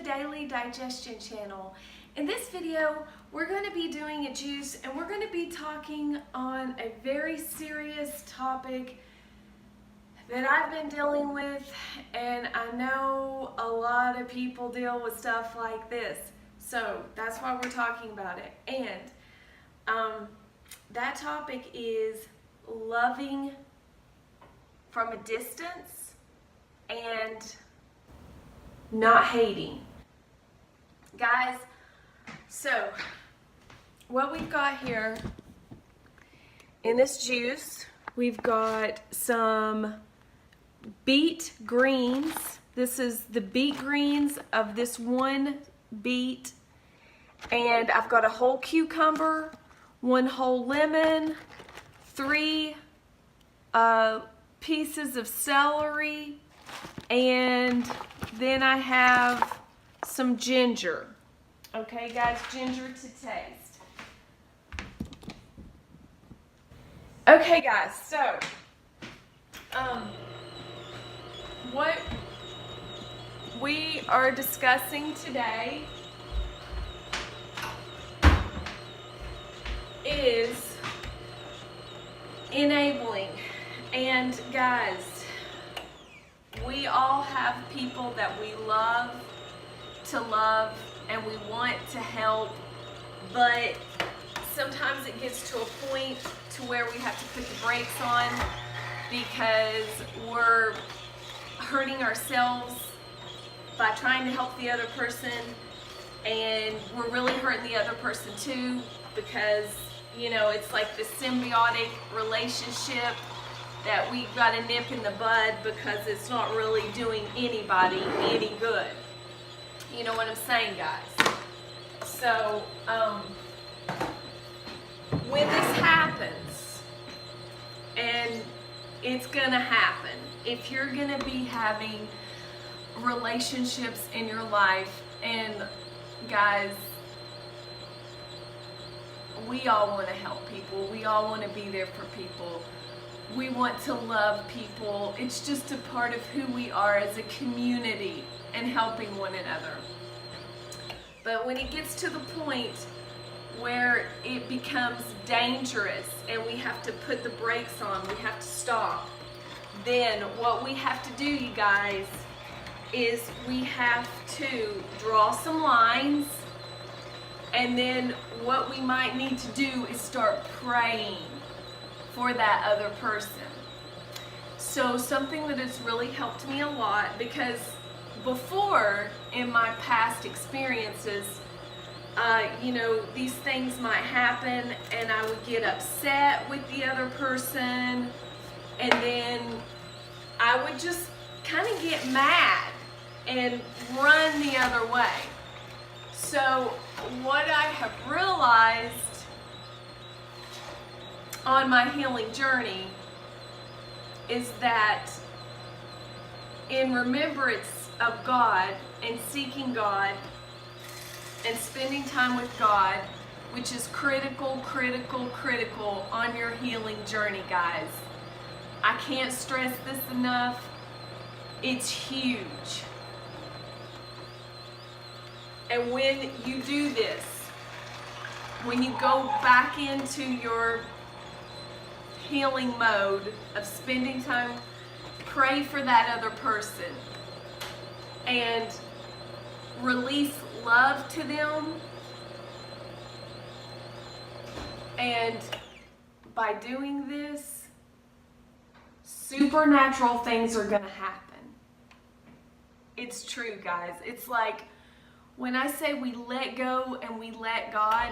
Daily Digestion channel. In this video, we're going to be doing a juice and we're going to be talking on a very serious topic that I've been dealing with, and I know a lot of people deal with stuff like this. So that's why we're talking about it. And that topic is loving from a distance and not hating. Guys, so what we've got here in this juice, we've got some beet greens. This is the beet greens of this one beet, and I've got a whole cucumber, one whole lemon, 3 pieces of celery, and then I have some ginger. Okay guys, ginger to taste. Okay guys, so what we are discussing today is enabling. And guys, we all have people that we love and we want to help, but sometimes it gets to a point to where we have to put the brakes on because we're hurting ourselves by trying to help the other person, and we're really hurting the other person too, because you know, it's like the symbiotic relationship that we've got to nip in the bud because it's not really doing anybody any good. You know what I'm saying, guys? So, when this happens, and it's gonna happen, if you're gonna be having relationships in your life, and guys, we all want to help people. We all want to be there for people. We want to love people. It's just a part of who we are as a community and helping one another. But when it gets to the point where it becomes dangerous and we have to put the brakes on, we have to stop, then what we have to do, you guys, is we have to draw some lines. And then what we might need to do is start praying for that other person. So something that has really helped me a lot, because before in my past experiences, you know, these things might happen and I would get upset with the other person, and then I would just kind of get mad and run the other way. So what I have realized on my healing journey is that in remembrance of God and seeking God and spending time with God, which is critical on your healing journey, guys. I can't stress this enough. It's huge. And when you do this, when you go back into your healing mode of spending time, pray for that other person and release love to them. And by doing this, supernatural things are going to happen. It's true, guys. It's like, when I say we let go and we let God,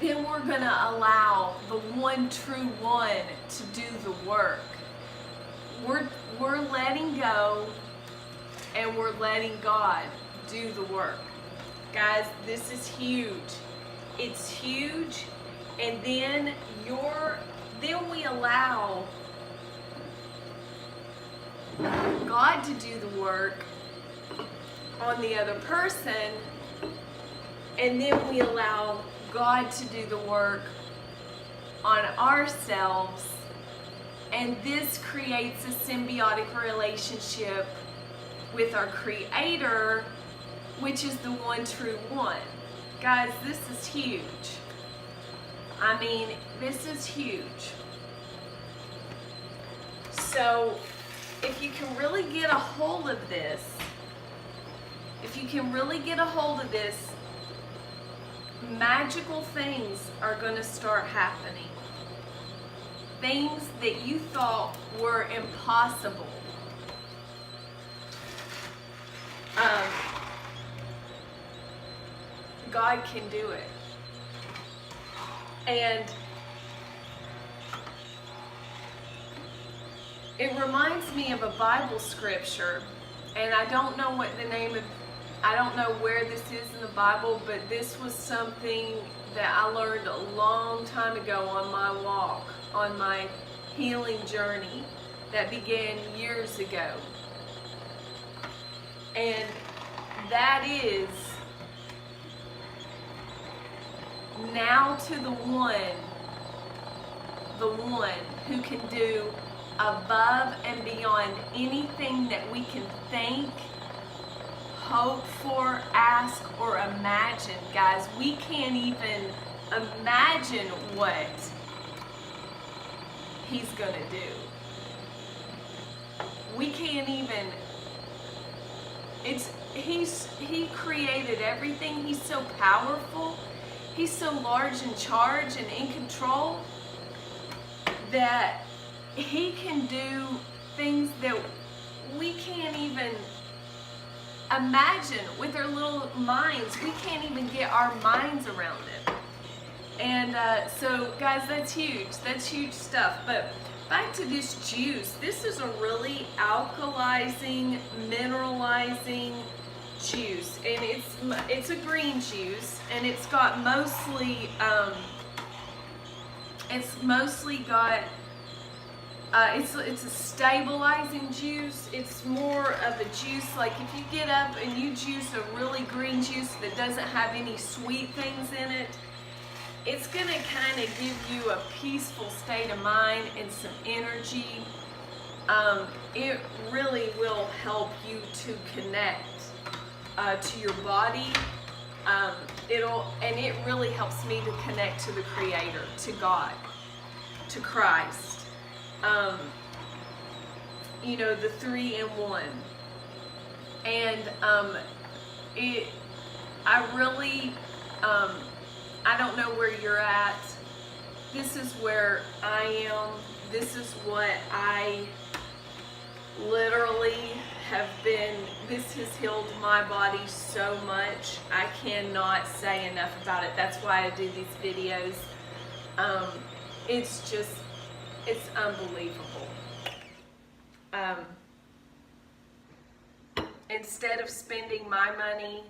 then we're going to allow the one true one to do the work. We're letting go and we're letting God do the work. Guys, this is huge. It's huge. And then we allow God to do the work on the other person, and then we allow God to do the work on ourselves, and this creates a symbiotic relationship with our Creator which is the one true one. Guys, this is huge. I mean, this is huge. So, if you can really get a hold of this, magical things are going to start happening. Things that you thought were impossible. God can do it. And it reminds me of a Bible scripture, and I don't know what the name of, I don't know where this is in the Bible, but this was something that I learned a long time ago on my walk, on my healing journey that began years ago. And that is, now to the one who can do above and beyond anything that we can think, hope for, ask, or imagine. Guys, we can't even imagine what He's gonna do. We can't even, He created everything. He's so powerful. He's so large in charge and in control that He can do things that we can't even imagine with our little minds. We can't even get our minds around it. And so, guys, that's huge. That's huge stuff. But back to this juice. This is a really alkalizing, mineralizing juice, and it's a green juice, and it's got mostly it's a stabilizing juice. It's more of a juice, like if you get up and you juice a really green juice that doesn't have any sweet things in it, it's gonna kind of give you a peaceful state of mind and some energy. It really will help you to connect to your body. It really helps me to connect to the Creator, to God, to Christ. You know, the 3 in 1. And I don't know where you're at. This is where I am. This is what I literally have been. This has healed my body so much. I cannot say enough about it. That's why I do these videos. It's unbelievable. Instead of spending my money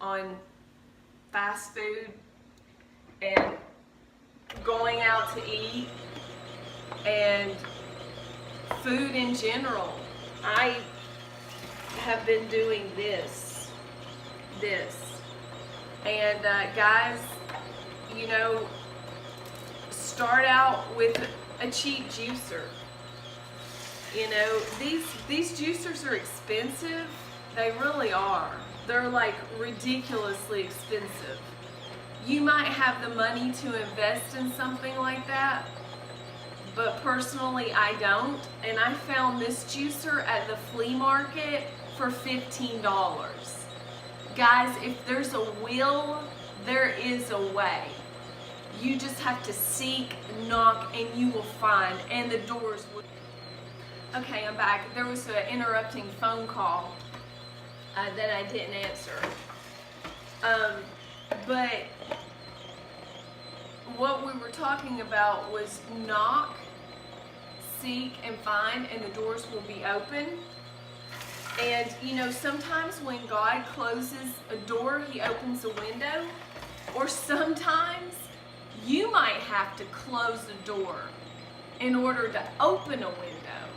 on fast food and going out to eat and food in general, I have been doing this. And guys, you know, start out with a cheap juicer. You know, these juicers are expensive. They really are. They're like ridiculously expensive. You might have the money to invest in something like that, but personally I don't. And I found this juicer at the flea market for $15. Guys, if there's a will, there is a way. You just have to seek, knock, and you will find, and the doors will. Okay, I'm back. There was an interrupting phone call that I didn't answer. But what we were talking about was knock, seek, and find, and the doors will be open. And you know, sometimes when God closes a door, He opens a window. Or sometimes you might have to close a door in order to open a window.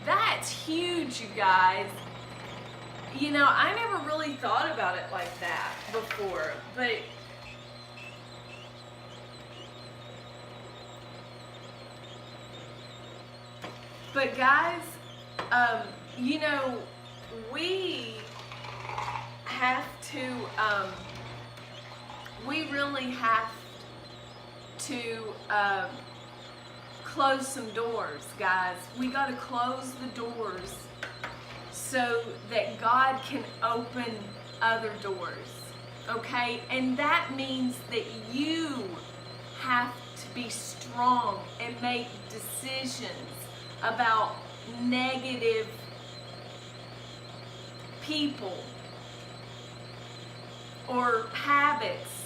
That's huge, you guys. You know, I never really thought about it like that before, but guys, you know, we have to, we really have to close some doors, guys. We got to close the doors so that God can open other doors, okay? And that means that you have to be strong and make decisions about negative people or habits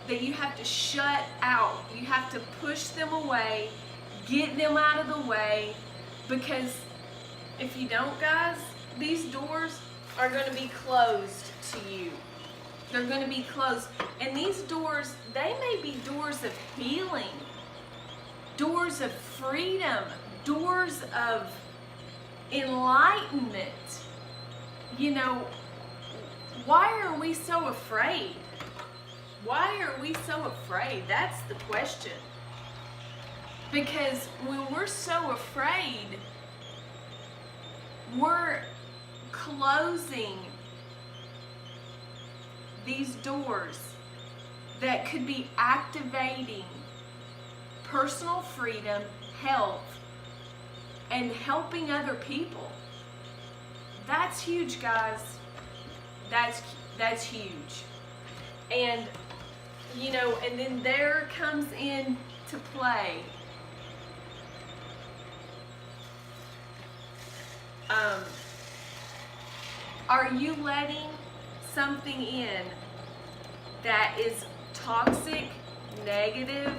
that you have to shut out. You have to push them away, get them out of the way, because if you don't, guys, these doors are going to be closed to you. They're going to be closed. And these doors, they may be doors of healing, doors of freedom, doors of enlightenment. You know, why are we so afraid? Why are we so afraid? That's the question. Because when we're so afraid, we're closing these doors that could be activating personal freedom, health, and helping other people. That's huge, guys. That's huge. And you know, and then there comes in to play are you letting something in that is toxic, negative,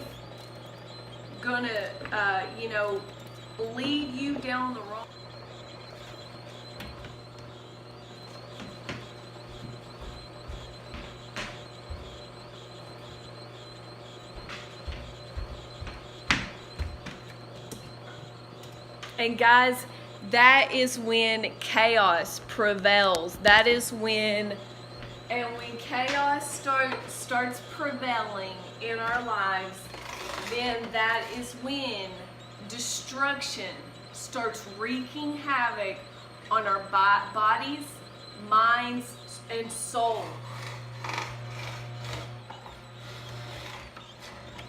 gonna you know, lead you down the wrong? And guys, that is when chaos prevails. That is when chaos starts prevailing in our lives, then that is when destruction starts wreaking havoc on our bodies, minds, and soul.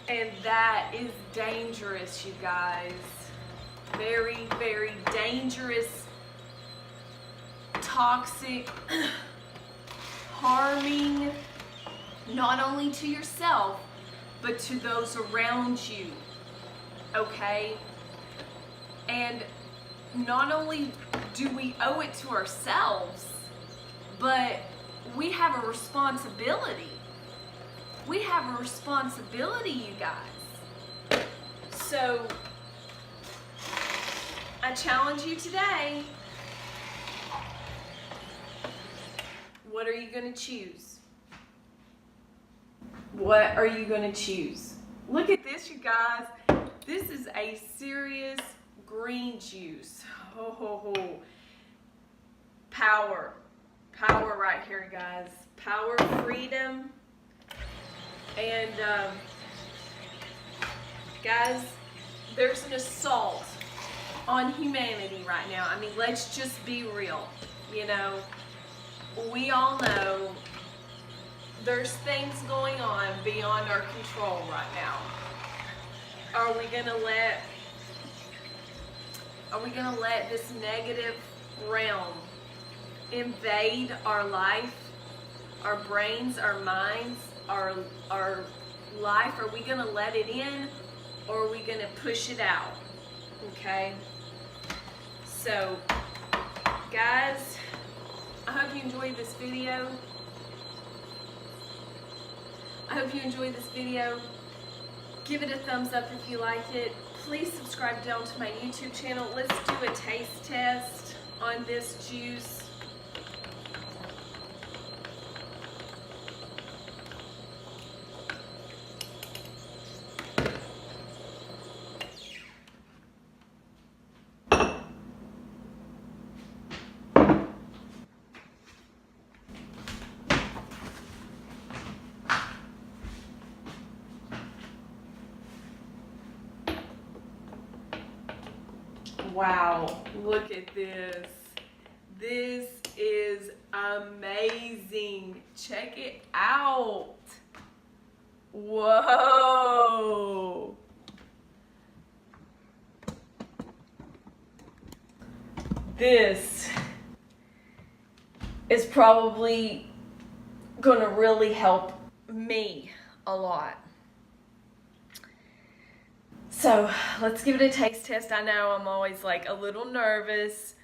And that is dangerous, you guys. Very, very dangerous, toxic, harming, not only to yourself, but to those around you, okay? And not only do we owe it to ourselves, but we have a responsibility. We have a responsibility, you guys. So, I challenge you today. What are you going to choose? What are you going to choose? Look at this, you guys. This is a serious green juice. Ho, ho, ho. Power. Power right here, guys. Power, freedom. And, guys, there's an assault on humanity right now. I mean, let's just be real. You know, we all know there's things going on beyond our control right now. Are we gonna let this negative realm invade our life, our brains, our minds, our life? Are we gonna let it in, or are we gonna push it out? Okay? So, guys, I hope you enjoyed this video. Give it a thumbs up if you liked it. Please subscribe down to my YouTube channel. Let's do a taste test on this juice. Wow, look at this. This is amazing. Check it out. Whoa. This is probably going to really help me a lot. So let's give it a taste test. I know I'm always like a little nervous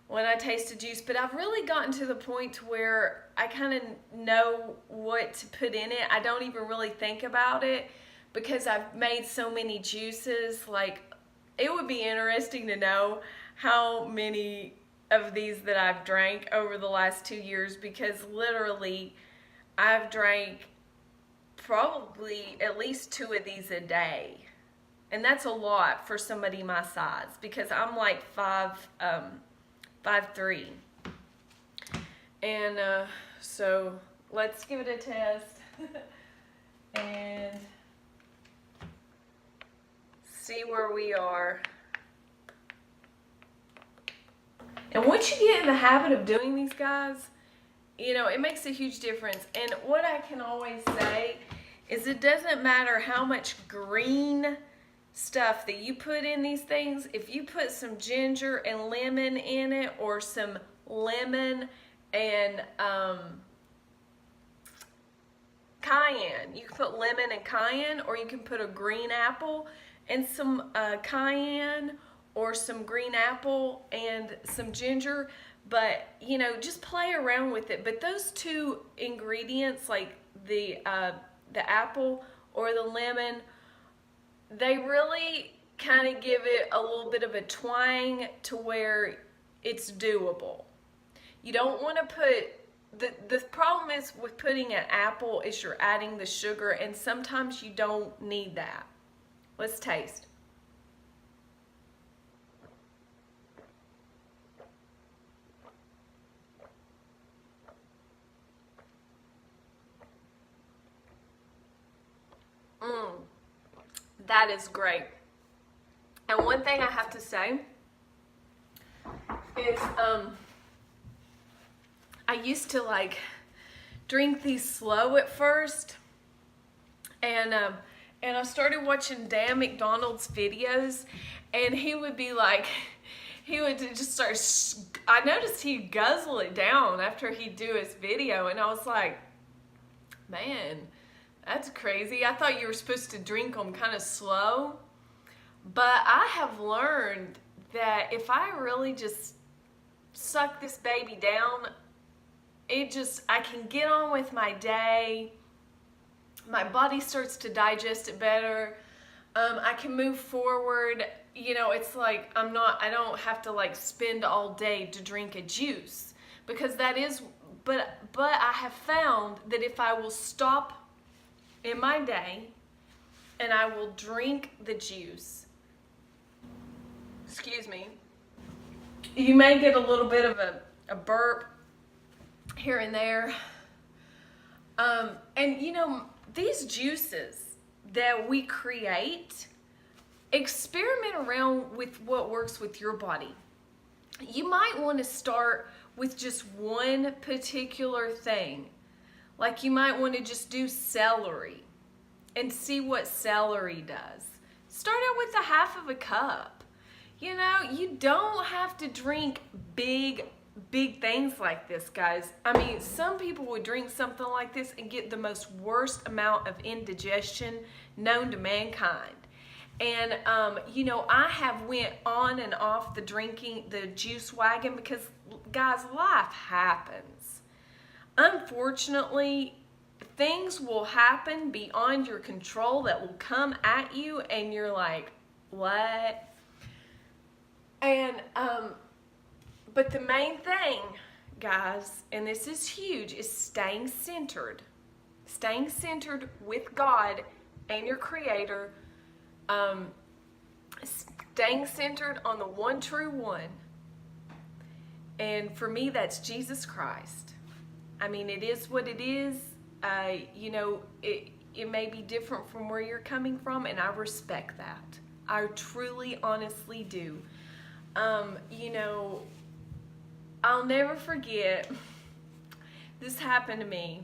when I taste a juice, but I've really gotten to the point where I kind of know what to put in it. I don't even really think about it because I've made so many juices. Like, it would be interesting to know how many of these that I've drank over the last 2 years, because literally I've drank probably at least 2 of these a day. And that's a lot for somebody my size, because I'm like 5'3". And so let's give it a test and see where we are. And once you get in the habit of doing these, guys, you know, it makes a huge difference. And what I can always say is it doesn't matter how much green stuff that you put in these things. If you put some ginger and lemon in it, or some lemon and cayenne, you can put lemon and cayenne, or you can put a green apple and some cayenne, or some green apple and some ginger. But, you know, just play around with it. But those 2 ingredients, like the apple or the lemon, they really kind of give it a little bit of a twang to where it's doable. You don't want to put, the problem is with putting an apple is you're adding the sugar, and sometimes you don't need that. Let's taste. That is great. And one thing I have to say is I used to like drink these slow at first, and I started watching Dan McDonald's videos, and he would be like, he would just start, I noticed he'd guzzle it down after he'd do his video, and I was like, man, that's crazy. I thought you were supposed to drink them kind of slow. But I have learned that if I really just suck this baby down, I can get on with my day. My body starts to digest it better. I can move forward. You know, it's like I don't have to like spend all day to drink a juice, because that is, but I have found that if I will stop in my day and I will drink the juice, excuse me, you may get a little bit of a burp here and there. And you know, these juices that we create, experiment around with what works with your body. You might want to start with just one particular thing. Like, you might want to just do celery and see what celery does. Start out with 1/2 cup. You know, you don't have to drink big things like this, guys. I mean, some people would drink something like this and get the most worst amount of indigestion known to mankind. And, you know, I have went on and off the juice wagon because, guys, life happens. Unfortunately, things will happen beyond your control that will come at you, and you're like, what? And, but the main thing, guys, and this is huge, is staying centered. Staying centered with God and your Creator. Staying centered on the one true one. And for me, that's Jesus Christ. I mean, it is what it is. You know, it may be different from where you're coming from, and I respect that. I truly, honestly do. You know, I'll never forget, this happened to me.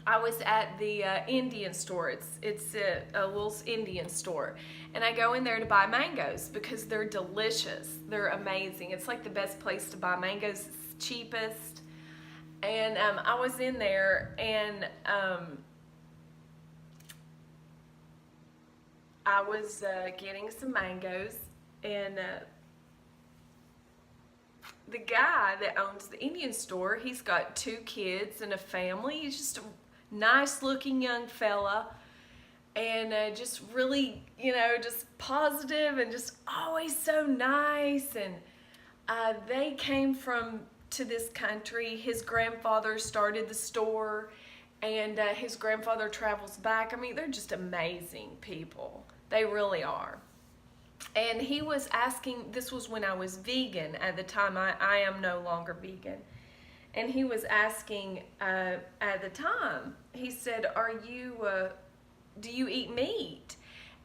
I was at the Indian store. It's a little Indian store. And I go in there to buy mangoes because they're delicious. They're amazing. It's like the best place to buy mangoes. It's cheapest. And I was in there, and I was getting some mangoes, and the guy that owns the Indian store, he's got 2 kids and a family. He's just a nice looking young fella, and just really, you know, just positive and just always so nice. And they came to this country. His grandfather started the store, and his grandfather travels back. I mean, they're just amazing people. They really are. And he was asking, this was when I was vegan at the time. I am no longer vegan. And he was asking at the time, he said, do you eat meat?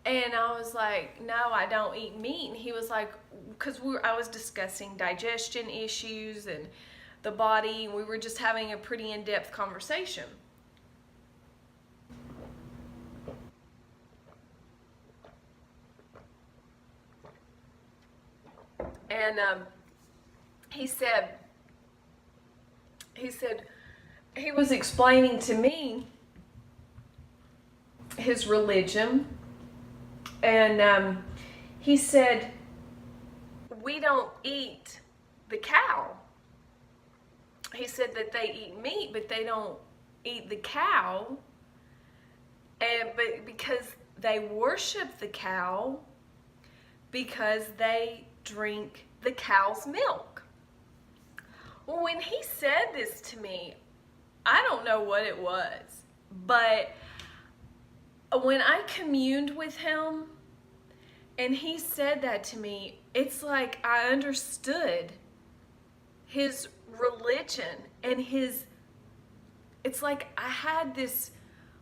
And I was like, no, I don't eat meat. And he was like, because I was discussing digestion issues and the body. And we were just having a pretty in-depth conversation. And he was explaining to me his religion, and he said, we don't eat the cow. He said that they eat meat, but they don't eat the cow, but because they worship the cow, because they drink the cow's milk. Well, when he said this to me, I don't know what it was, but when I communed with him and he said that to me, it's like I understood his religion and it's like I had this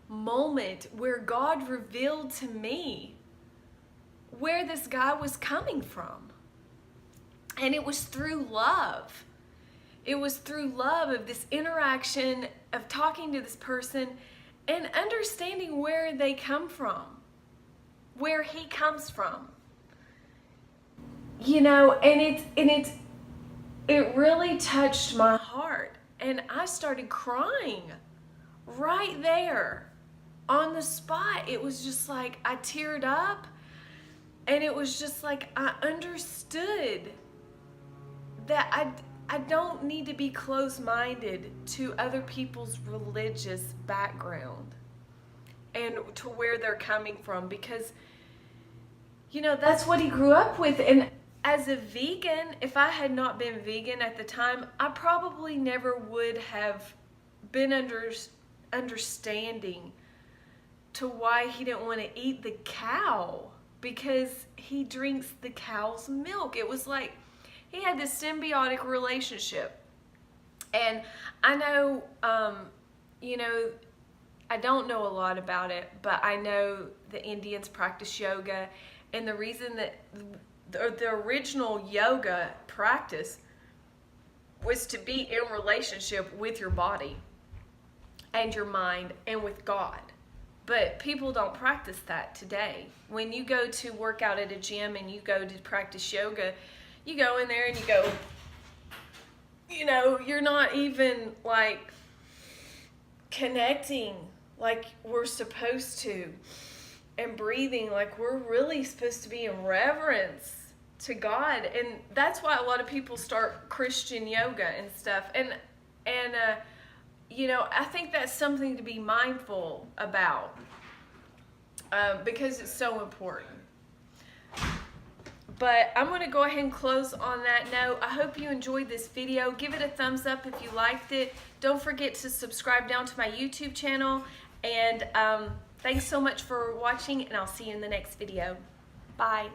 moment where God revealed to me where this guy was coming from. And it was through love. It was through love of this interaction, of talking to this person and understanding where they come from, where he comes from. You know, and it really touched my heart. And I started crying right there on the spot. It was just like I teared up, and it was just like I understood that I don't need to be closed-minded to other people's religious background and to where they're coming from, because, you know, that's what he grew up with. And as a vegan, if I had not been vegan at the time, I probably never would have been understanding to why he didn't want to eat the cow, because he drinks the cow's milk. It was like he had this symbiotic relationship. And I know, you know, I don't know a lot about it, but I know the Indians practice yoga. And the reason that the original yoga practice was to be in relationship with your body and your mind and with God. But people don't practice that today. When you go to work out at a gym and you go to practice yoga, you go in there and you go, you know, you're not even like connecting like we're supposed to and breathing like we're really supposed to be in reverence to God. And that's why a lot of people start Christian yoga and stuff. And you know, I think that's something to be mindful about because it's so important. But I'm going to go ahead and close on that note. I hope you enjoyed this video. Give it a thumbs up if you liked it. Don't forget to subscribe down to my YouTube channel. And thanks so much for watching, and I'll see you in the next video. Bye.